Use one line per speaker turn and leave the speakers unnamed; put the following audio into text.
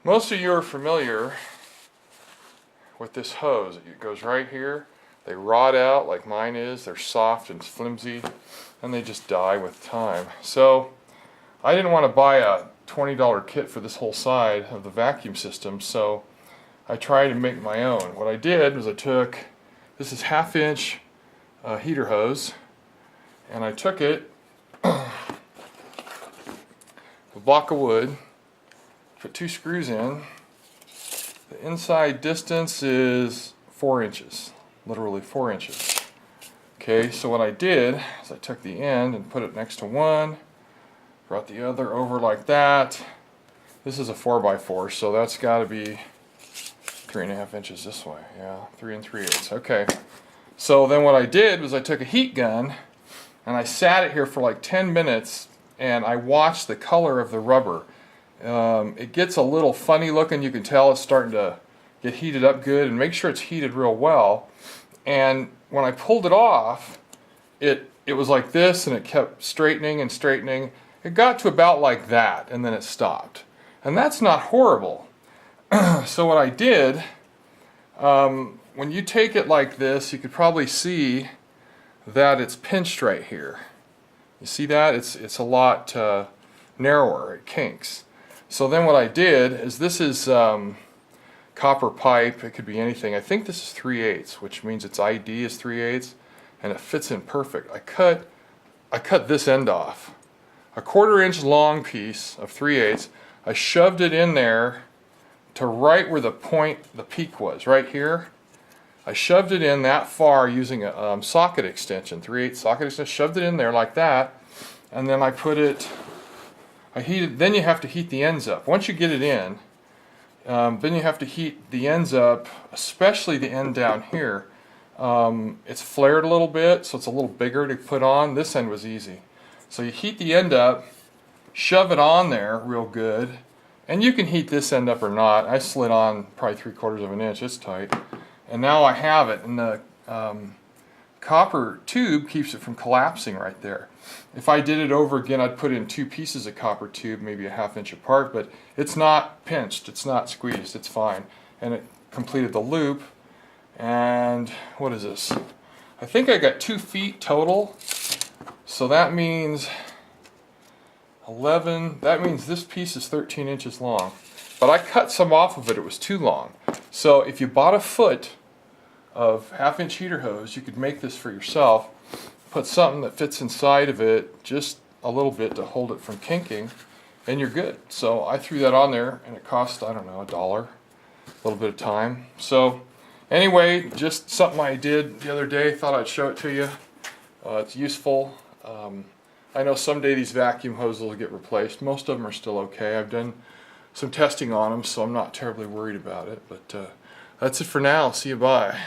Most of you are familiar with this hose. It goes right here. They rot out like mine is. They're soft and flimsy, and they just die with time. So I didn't want to buy a $20 kit for this whole side of the vacuum system, so I tried to make my own. What I did was I took, this is 1/2 inch heater hose, and I took it, a block of wood, put 2 screws in. The inside distance is 4 inches, literally 4 inches. Okay, so what I did is I took the end and put it next to one, brought the other over like that. This is a 4x4, so that's got to be 3.5 inches this way. Yeah, 3 3/8. Okay, so then what I did was I took a heat gun and I sat it here for like 10 minutes and I watched the color of the rubber. It gets a little funny looking. You can tell it's starting to get heated up good, and make sure it's heated real well. And when I pulled it off, it was like this, and it kept straightening and straightening. It got to about like that, and then it stopped. And that's not horrible. So what I did, when you take it like this, you could probably see that it's pinched right here. You see that? It's a lot narrower. It kinks. So then what I did is, this is copper pipe. It could be anything. I think this is 3/8, which means its ID is 3/8, and it fits in perfect. I cut this end off, a 1/4 inch long piece of 3/8. I shoved it in there to right where the peak was, right here. I shoved it in that far using a socket extension, 3/8 socket extension. Shoved it in there like that, and then I put it. I heated. Then you have to heat the ends up. Once you get it in, then you have to heat the ends up, especially the end down here. It's flared a little bit, so it's a little bigger to put on. This end was easy. So you heat the end up, shove it on there real good, and you can heat this end up or not. I slid on probably 3/4 of an inch. It's tight, and now I have it. And the copper tube keeps it from collapsing right there. If I did it over again, I'd put in 2 pieces of copper tube, maybe a 1/2 inch apart, but it's not pinched, it's not squeezed, it's fine. And it completed the loop. And what is this? I think I got 2 feet total, so that means 11, that means this piece is 13 inches long. But I cut some off of it, it was too long. So if you bought a foot of 1/2 inch heater hose, you could make this for yourself. Put something that fits inside of it, just a little bit to hold it from kinking, and you're good. So I threw that on there, and it cost, I don't know, $1, a little bit of time. So anyway, just something I did the other day, thought I'd show it to you. It's useful. I know someday these vacuum hoses will get replaced. Most of them are still okay. I've done some testing on them, so I'm not terribly worried about it. But that's it for now. See you, bye.